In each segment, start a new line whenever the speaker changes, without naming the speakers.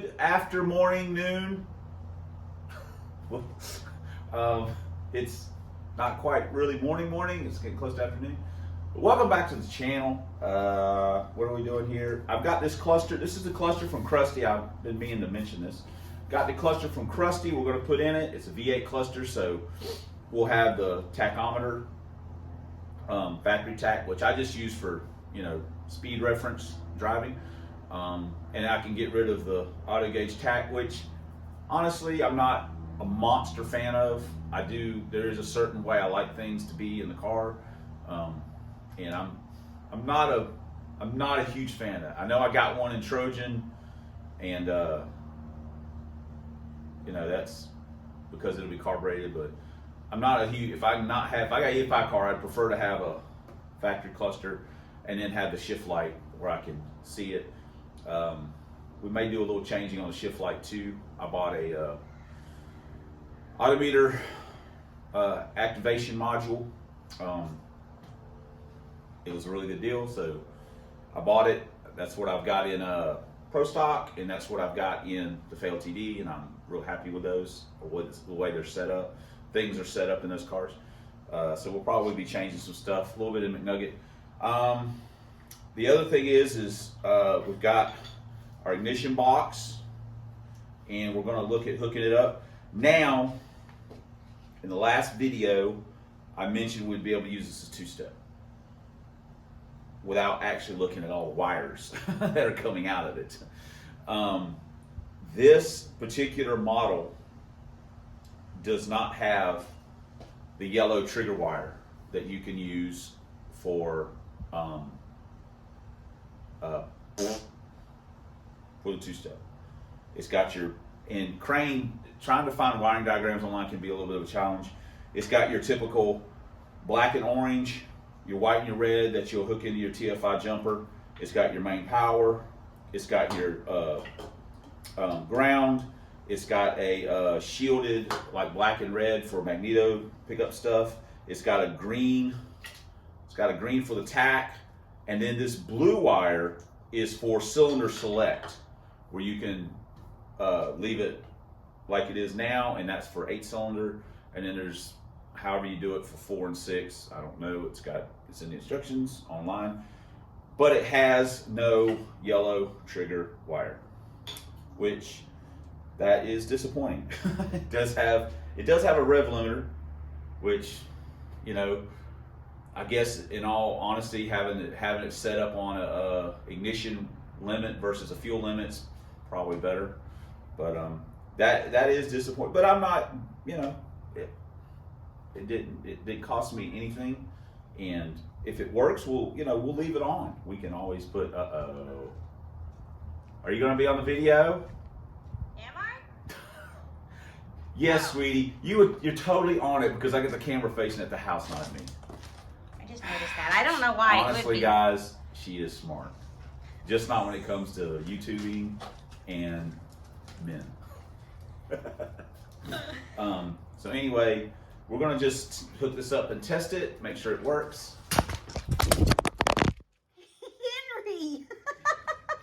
good after morning, noon. It's not quite really morning. It's getting close to afternoon. But welcome back to the channel. What are we doing here? I've got this cluster. This is the cluster from Krusty. I've been meaning to mention this. Got the cluster from Krusty. We're going to put in it. It's a V8 cluster, so we'll have the tachometer, factory tach, which I just use for, you know, speed reference driving. And I can get rid of the auto gauge tach, which honestly I'm not a monster fan of. There is a certain way I like things to be in the car, and I'm not a huge fan of that. I know I got one in Trojan, and you know, that's because it'll be carbureted, but I'm not a huge, if I got an 85 car, I'd prefer to have a factory cluster and then have the shift light where I can see it. We may do a little changing on the shift light too. I bought a odometer activation module. It was a really good deal, so I bought it. That's what I've got in Pro Stock, and that's what I've got in the FLTD, and I'm real happy with those, the way they're set up. Things are set up in those cars. So we'll probably be changing some stuff, a little bit in McNugget. The other thing is we've got our ignition box, and we're going to look at hooking it up. Now, in the last video, I mentioned we'd be able to use this as two-step without actually looking at all the wires that are coming out of it. This particular model does not have the yellow trigger wire that you can use for the two-step. It's got in Crane, trying to find wiring diagrams online can be a little bit of a challenge. It's got your typical black and orange, your white and your red that you'll hook into your TFI jumper. It's got your main power. It's got your ground. It's got a shielded, like black and red for magneto pickup stuff. It's got a green. It's got a green for the tach, and then this blue wire is for cylinder select, where you can leave it like it is now, and that's for 8-cylinder. And then there's however you do it for 4 and 6. I don't know. It's in the instructions online, but it has no yellow trigger wire, which that is disappointing. It does have a rev limiter, which, you know, I guess in all honesty, having it set up on a ignition limit versus a fuel limit's probably better. But that is disappointing. But I'm not, you know, it didn't cost me anything, and if it works, we'll leave it on. We can always put Are you going to be on the video?
Am I?
Yes,
No.
sweetie. You're totally on it because I get the camera facing at the house, not at me.
I just noticed that. I don't know why.
Honestly,
it would be.
guys, she is smart. Just not when it comes to YouTubing and men. So anyway, we're gonna just hook this up and test it, make sure it works.
Henry!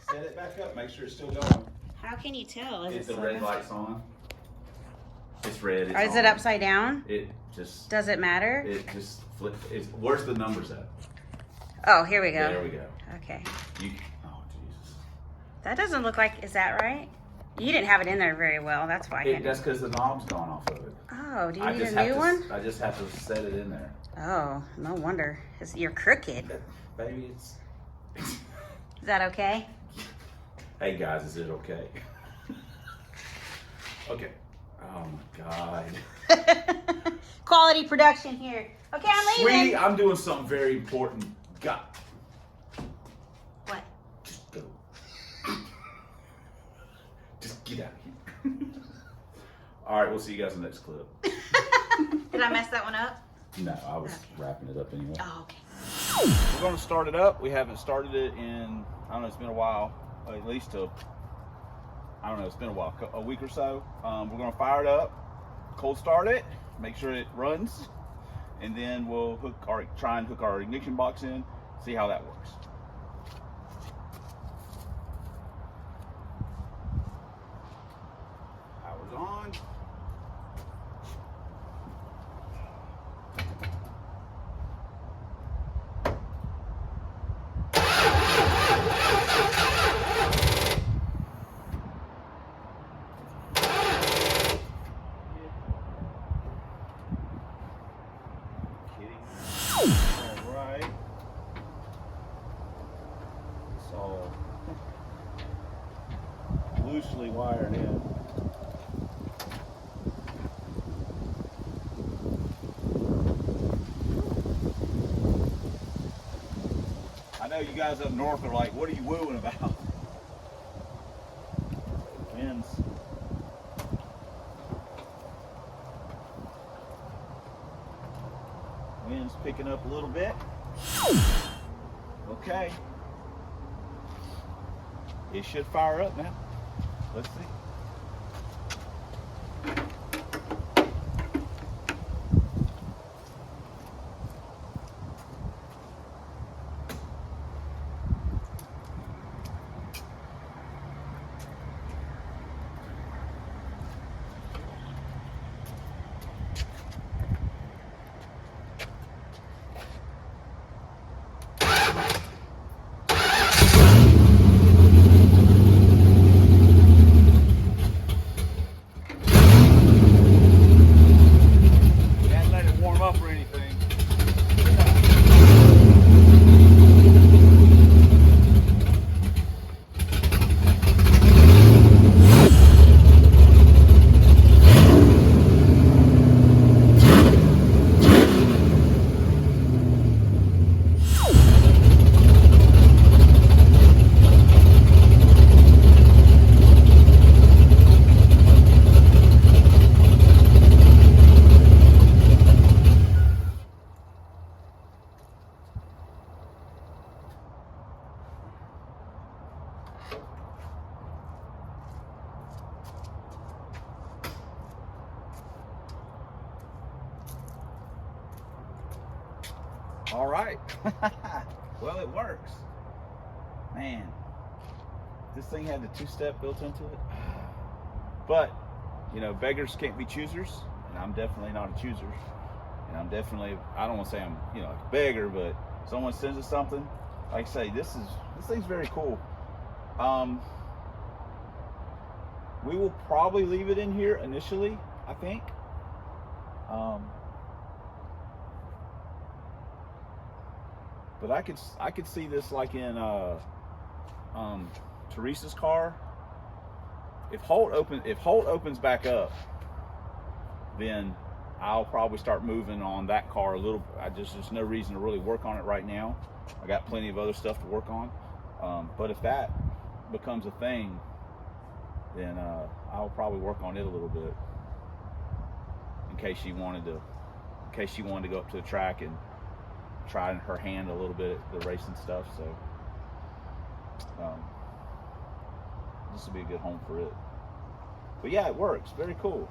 Set it back up, make sure it's still going.
How can you tell?
If the red light's on. It's red.
Or is it upside down?
It just.
Does it matter?
It just flips. Where's the numbers at?
Oh, here we go.
There we go.
Okay.
Oh Jesus.
That doesn't look like. Is that right? You didn't have it in there very well. That's why.
That's because the knob's gone off of it.
Oh, do you need a new one?
I just have to set it in there.
Oh, no wonder. You're crooked.
Baby, it's.
Is that okay?
Hey guys, is it okay? Okay. Oh my God.
Quality production here. Okay, I'm leaving.
Sweetie, I'm doing something very important. God.
What?
Just go. Just get out of here. All right, we'll see you guys in the next clip.
Did I mess that one up?
No, I was wrapping it up anyway.
Oh, okay.
We're going to start it up. We haven't started it in, I don't know, it's been a while. At least I don't know, it's been a while, a week or so. We're going to fire it up, cold start it, make sure it runs, and then we'll try and hook our ignition box in, see how that works. loosely wired in. I know you guys up north are like, what are you wooing about? Wind's picking up a little bit. Okay. It should fire up now. Let's see. All right. Well, it works. Man, this thing had the two-step built into it. But, you know, beggars can't be choosers, and I'm definitely not a chooser. And I'm definitely, I don't want to say I'm, you know, like a beggar, but someone sends us something, like I say, this thing's very cool. We will probably leave it in here initially, I think. But I could see this like in Teresa's car. If Holt opens back up, then I'll probably start moving on that car a little. There's no reason to really work on it right now. I got plenty of other stuff to work on. But if that becomes a thing, then I'll probably work on it a little bit in case she wanted to go up to the track and try her hand a little bit at the racing stuff. So this will be a good home for it. But yeah, it works. Very cool.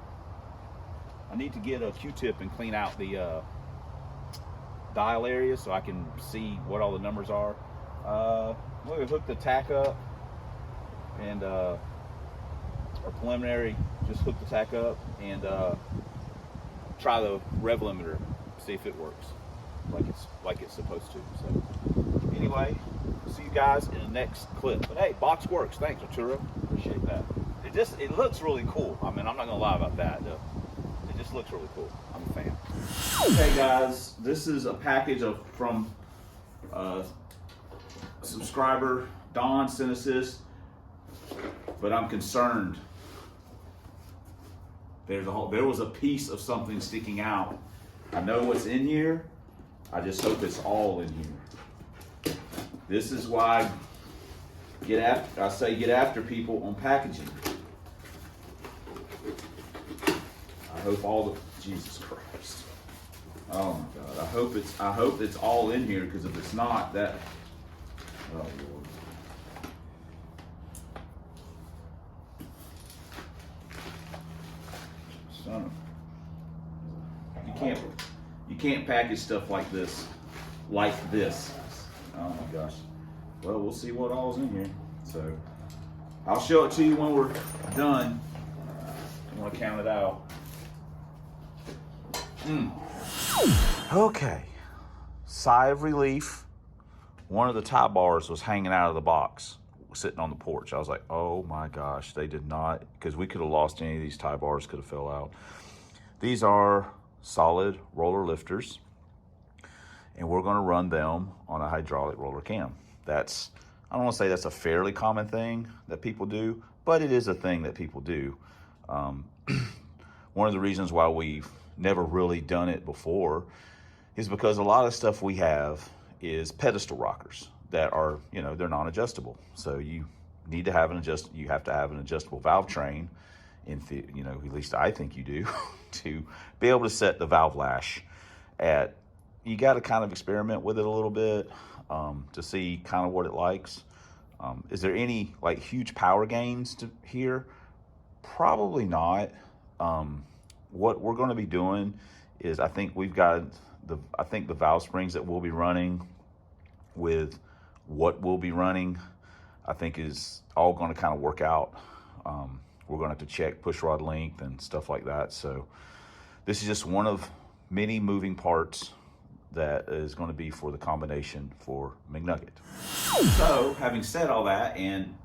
I need to get a Q-tip and clean out the dial area so I can see what all the numbers are. We'll hook the tack up and our preliminary, just hook the tack up and try the rev limiter, see if it works like it's supposed to. So anyway, see you guys in the next clip. But hey, box works. Thanks, Arturo. Appreciate that. It looks really cool. I mean, I'm not gonna lie about that. It just looks really cool. I'm a fan. Okay, guys, this is a package from subscriber Don sent us this, but I'm concerned. There was a piece of something sticking out. I know what's in here. I just hope it's all in here. This is why I say get after people on packaging. I hope Jesus Christ. Oh my God. I hope it's all in here, because if it's not, oh Lord. Son of, you can't package stuff like this. Oh my gosh. Well, we'll see what all's in here. So I'll show it to you when we're done. I'm gonna count it out. Okay. Sigh of relief. One of the tie bars was hanging out of the box, sitting on the porch. I was like, oh my gosh, they did not, because we could have lost any of these tie bars, could have fell out. These are solid roller lifters, and we're gonna run them on a hydraulic roller cam. I don't want to say that's a fairly common thing that people do, but it is a thing that people do. One of the reasons why we've never really done it before is because a lot of stuff we have is pedestal rockers that are, you know, they're non-adjustable. So you need to have you have to have an adjustable valve train, you know, at least I think you do, to be able to set the valve lash at, you got to kind of experiment with it a little bit to see kind of what it likes. Is there any like huge power gains here? Probably not. What we're going to be doing is, I think we've got the valve springs that we'll be running with what we'll be running, I think is all going to kind of work out. We're going to have to check push rod length and stuff like that. So this is just one of many moving parts that is going to be for the combination for McNugget. So having said all that and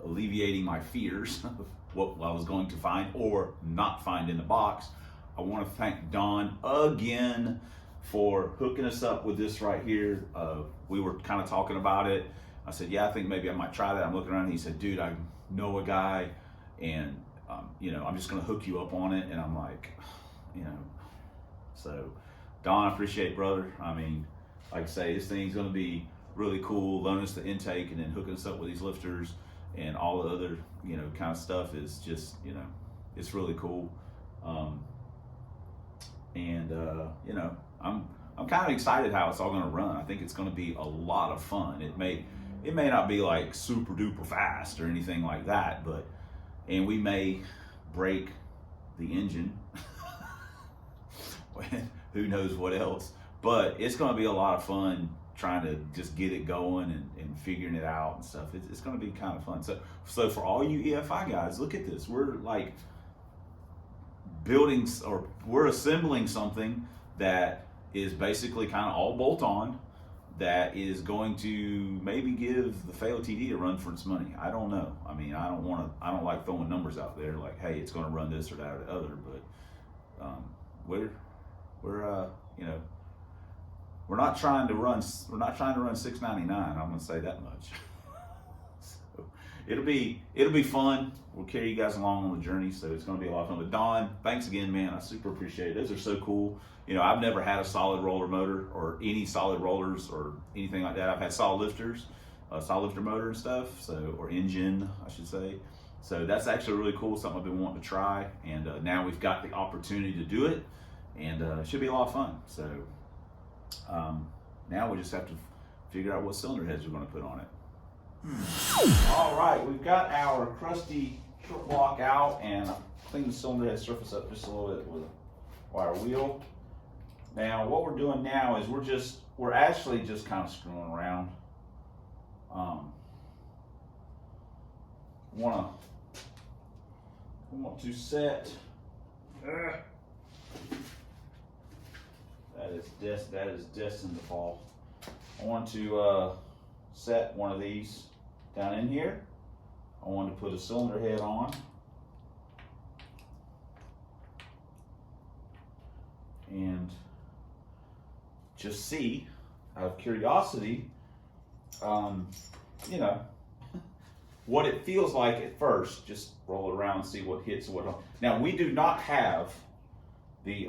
alleviating my fears of what I was going to find or not find in the box, I want to thank Don again for hooking us up with this right here. We were kind of talking about it. I said, yeah, I think maybe I might try that. I'm looking around and he said, dude, I know a guy and you know, I'm just going to hook you up on it. And I'm like, you know, so Don, I appreciate it, brother. I mean, like I say, this thing's going to be really cool. Loaning us the intake and then hooking us up with these lifters and all the other, you know, kind of stuff is just, you know, it's really cool. You know, I'm kind of excited how it's all going to run. I think it's going to be a lot of fun. It may not be like super duper fast or anything like that, and we may break the engine. Who knows what else, but it's going to be a lot of fun trying to just get it going and figuring it out and stuff. It's going to be kind of fun. So for all you EFI guys, look at this. We're like we're assembling something that is basically kind of all bolt on, that is going to maybe give the Fail TD a run for its money. I don't know. I mean, I don't like throwing numbers out there like, hey, it's going to run this or that or the other, but we're you know, we're not trying to run 699. I'm going to say that much. So it'll be fun. We'll carry you guys along on the journey, so it's going to be a lot of fun. But Don, thanks again, man. I super appreciate it. Those are so cool. You know, I've never had a solid roller motor or any solid rollers or anything like that. I've had solid lifters, solid lifter motor and stuff, or engine, I should say. So that's actually really cool, something I've been wanting to try, and now we've got the opportunity to do it, and it should be a lot of fun. So now we just have to figure out what cylinder heads we're going to put on it. All right, we've got our crusty short block out, and I cleaned the cylinder head surface up just a little bit with a wire wheel. Now what we're doing now is we're actually just kind of screwing around. We want to set. That is destined to fall. I want to set one of these down in here. I want to put a cylinder head on. And just see, out of curiosity, you know, what it feels like at first. Just roll it around and see what hits and what don't. Now, we do not have the,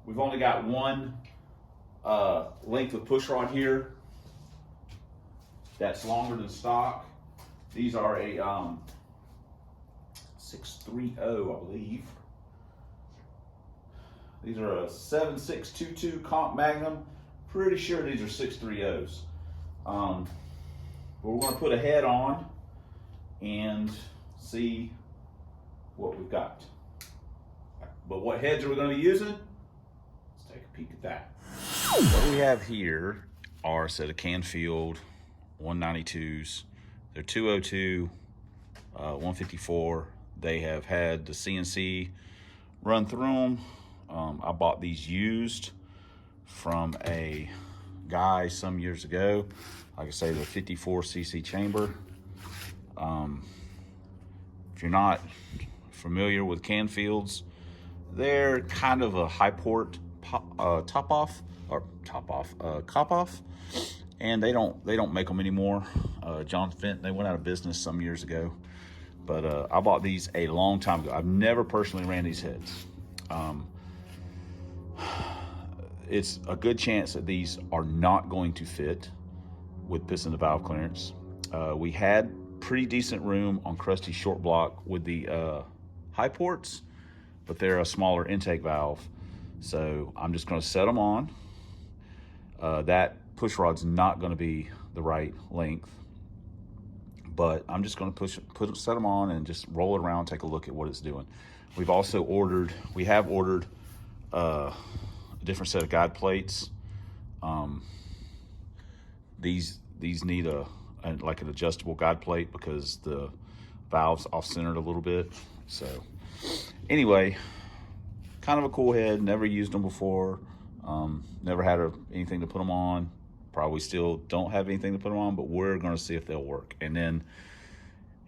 we've only got one length of push rod here that's longer than stock. These are a 630, I believe. These are a 7622 Comp Magnum. Pretty sure these are 630s. But we're going to put a head on and see what we've got. But what heads are we going to be using? Let's take a peek at that. What we have here are a set of Canfield 192s. They're 202, 154. They have had the CNC run through them. I bought these used from a guy some years ago. Like I say, the 54cc chamber. If you're not familiar with Canfields, they're kind of a high port cop off, and they don't make them anymore. John Fenton, they went out of business some years ago. But I bought these a long time ago. I've never personally ran these heads. It's a good chance that these are not going to fit with piston to valve clearance. We had pretty decent room on Krusty's short block with the high ports, but they're a smaller intake valve. So I'm just gonna set them on. That push rod's not gonna be the right length, but I'm just gonna set them on and just roll it around, take a look at what it's doing. We have ordered a different set of guide plates. These need like an adjustable guide plate because the valve's off-centered a little bit. So anyway, kind of a cool head. Never used them before. Never had anything to put them on. Probably still don't have anything to put them on, but we're going to see if they'll work. And then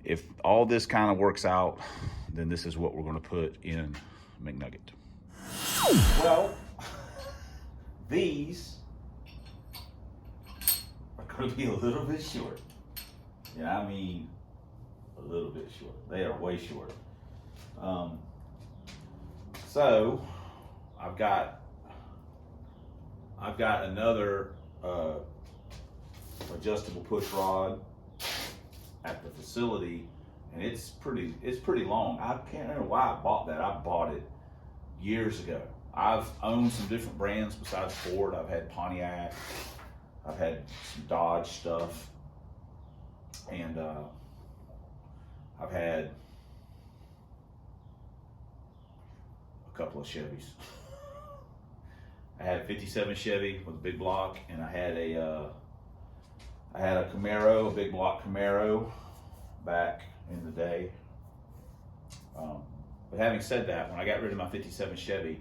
if all this kind of works out, then this is what we're going to put in McNugget. Well, these are going to be a little bit short. Yeah, I mean, a little bit short. They are way short. So I've got another adjustable push rod at the facility, and it's pretty long. I can't remember why I bought that. I bought it years ago. I've owned some different brands besides Ford. I've had Pontiac, I've had some Dodge stuff, and I've had a couple of Chevys. I had a 57 Chevy with a big block, and I had a Camaro, a big block Camaro back in the day. But having said that, when I got rid of my 57 Chevy,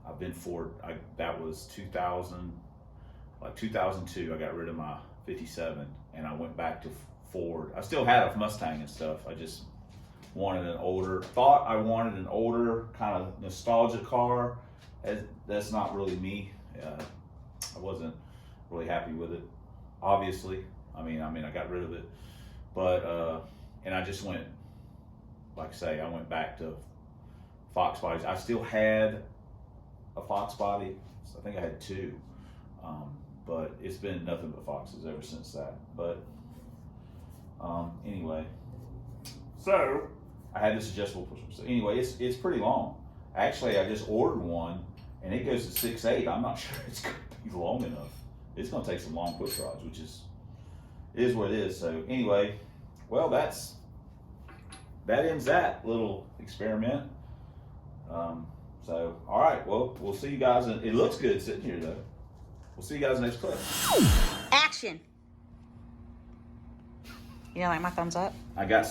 I've been Ford. That was 2002. I got rid of my 57, and I went back to Ford. I still had a Mustang and stuff. I just wanted thought I wanted an older kind of nostalgia car. That's not really me. I wasn't really happy with it, obviously. I mean, I got rid of it, but and I just went, like I say, I went back to Fox bodies. I still had a Fox body. I think I had two, but it's been nothing but Foxes ever since that. But anyway, so I had this adjustable push. So anyway, it's pretty long. Actually, I just ordered one, and it goes to 6'8". I'm not sure it's going to be long enough. It's going to take some long push rods, which is what it is. So anyway, well, that ends that little experiment. So all right, well, we'll see you guys. It looks good sitting here though. We'll see you guys next clip.
Action. You don't like my thumbs up?
I got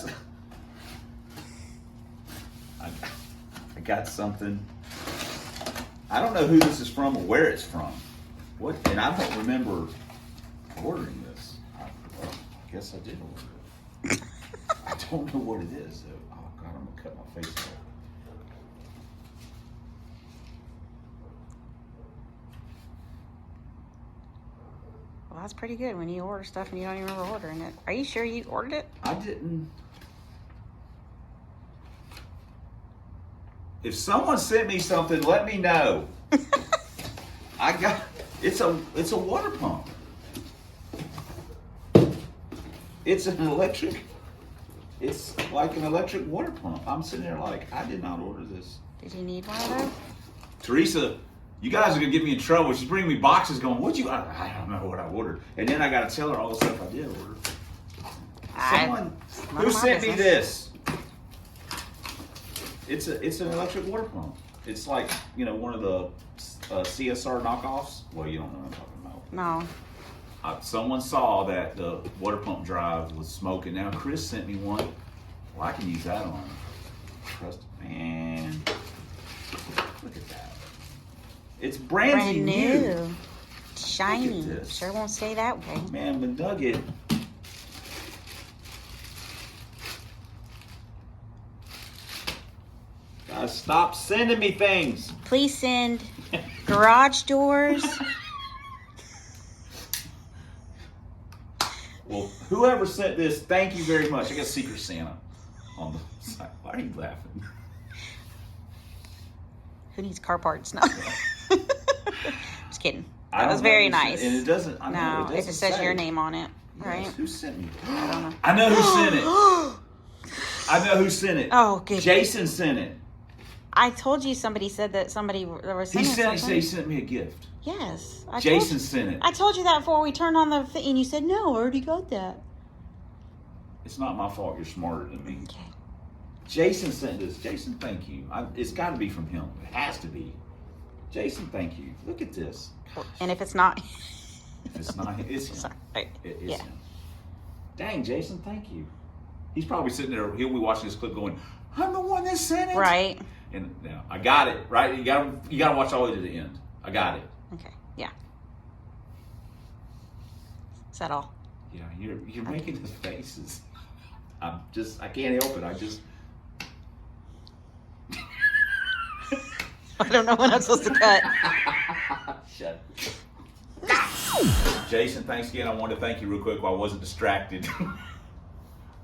something. I don't know who this is from or where it's from. And I don't remember ordering this. I guess I did order it. I don't know what it is though. Oh God, I'm gonna cut my face off.
Well, that's pretty good when you order stuff and you don't even remember ordering it. Are you sure you ordered it?
I didn't. If someone sent me something, let me know. It's a water pump. It's like an electric water pump. I'm sitting there like, I did not order this.
Did you need one of those?
Teresa, you guys are gonna get me in trouble. She's bringing me boxes going, I don't know what I ordered. And then I gotta tell her all the stuff I did order. Someone, who sent me this? It's an electric water pump. It's like, one of the CSR knockoffs. Well, you don't know what I'm talking about.
No.
Someone saw that the water pump drive was smoking. Now Chris sent me one. Well, I can use that on trust. Man, look at that. It's brand new.
Shiny. Sure won't stay that way.
Man, McNugget. Guys, stop sending me things.
Please send garage doors.
Well, whoever sent this, thank you very much. I got Secret Santa on the side. Why are you laughing?
Who needs car parts? No. Just kidding.
I
That was
don't
very
know who
nice.
sent- And it doesn't. I know,
No,
it
it
doesn't
just says
say.
your name on it,
Yes,
right?
who sent me?
I don't know.
I know who sent it. I know who sent it.
Oh, good.
Jason sent it.
I told you somebody said that somebody there was
He
sending
sent it.
something.
He sent me a gift.
Yes.
Jason sent it.
I told you that before we turned on the thing, and you said, no, I already got that.
It's not my fault. You're smarter than me.
Okay.
Jason sent this. Jason, thank you. It's got to be from him. It has to be. Jason, thank you. Look at this.
And if it's not...
If it's not, it's him.
Sorry.
It is
Yeah.
him. Dang, Jason, thank you. He's probably sitting there. He'll be watching this clip going, I'm the one that sent it.
Right.
And now I got it, right? You gotta watch all the way to the end. I got it.
Okay. Yeah. Is that all?
Yeah, you're making the faces. I can't help it.
I don't know when I'm supposed to cut.
Shut Jason, thanks again. I wanted to thank you real quick while I wasn't distracted.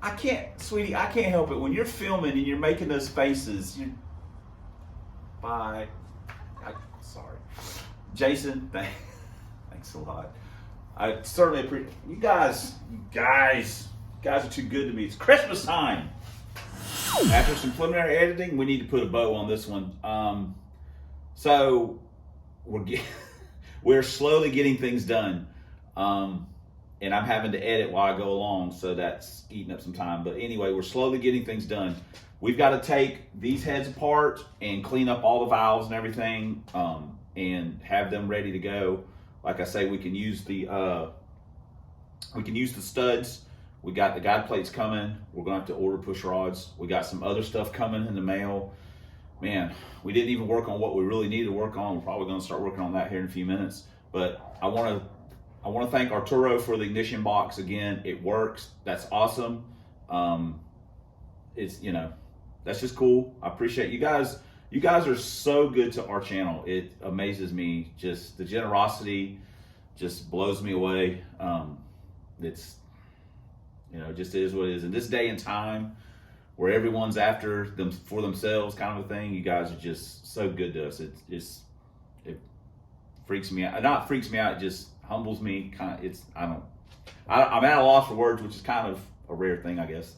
I can't, sweetie, I can't help it. When you're filming and you're making those faces, bye. Sorry. Jason, thanks a lot. I certainly appreciate you guys. You guys are too good to me. It's Christmas time. After some preliminary editing, we need to put a bow on this one. So we're slowly getting things done, and I'm having to edit while I go along, so that's eating up some time. But anyway, we're slowly getting things done. We've got to take these heads apart and clean up all the valves and everything, and have them ready to go. Like I say, we can use the studs. We got the guide plates coming. We're gonna have to order push rods. We got some other stuff coming in the mail. Man, we didn't even work on what we really needed to work on. We're probably gonna start working on that here in a few minutes. But I wanna thank Arturo for the ignition box again. It works. That's awesome. It's, that's just cool. I appreciate you guys. You guys are so good to our channel. It amazes me. Just the generosity just blows me away. It's, it just is what it is. In this day and time where everyone's after them for themselves kind of a thing, you guys are just so good to us. It freaks me out. Not freaks me out, it just humbles me. I'm at a loss for words, which is kind of a rare thing, I guess.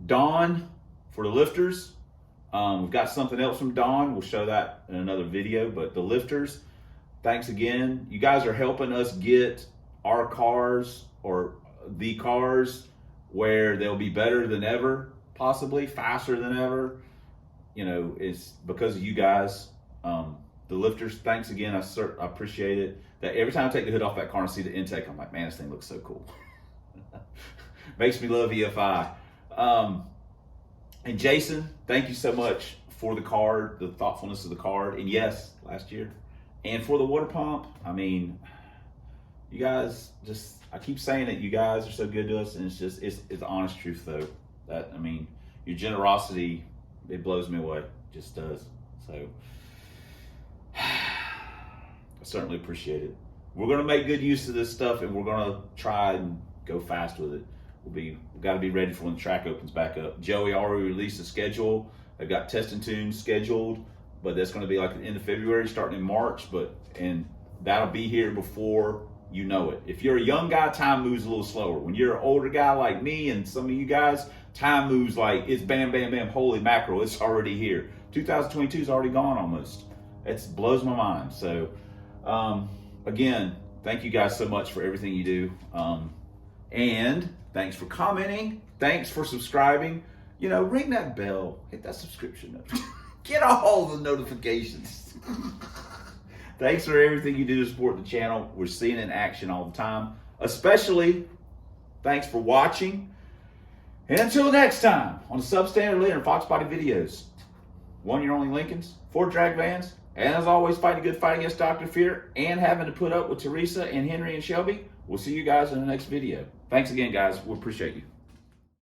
Dawn for the lifters. We've got something else from Dawn. We'll show that in another video, but the lifters, thanks again. You guys are helping us get our cars, or the cars, where they'll be better than ever, possibly faster than ever. It's because of you guys. The lifters, thanks again. I appreciate it. That every time I take the hood off that car and see the intake, I'm like, man, this thing looks so cool. Makes me love EFI. And Jason, thank you so much for the card, the thoughtfulness of the card, and yes, last year. And for the water pump, I mean, you guys I keep saying it, you guys are so good to us, and it's the honest truth though. Your generosity, it blows me away, it just does. So, I certainly appreciate it. We're gonna make good use of this stuff, and we're gonna try and go fast with it. We've got to be ready for when the track opens back up. Joey already released a schedule. They've got testing tunes scheduled, but that's going to be like the end of February, starting in March. And that'll be here before you know it. If you're a young guy, time moves a little slower. When you're an older guy like me and some of you guys, time moves like it's bam, bam, bam, holy mackerel, it's already here. 2022 is already gone almost. It blows my mind. So, again, thank you guys so much for everything you do. And thanks for commenting. Thanks for subscribing. Ring that bell. Hit that subscription note. Get all the notifications. Thanks for everything you do to support the channel. We're seeing it in action all the time. Especially, thanks for watching. And until next time, on the Substandard Leader and Fox Body videos. 1 year only Lincolns, 4 drag vans, and as always, fighting a good fight against Dr. Fear and having to put up with Teresa and Henry and Shelby. We'll see you guys in the next video. Thanks again, guys. We appreciate you.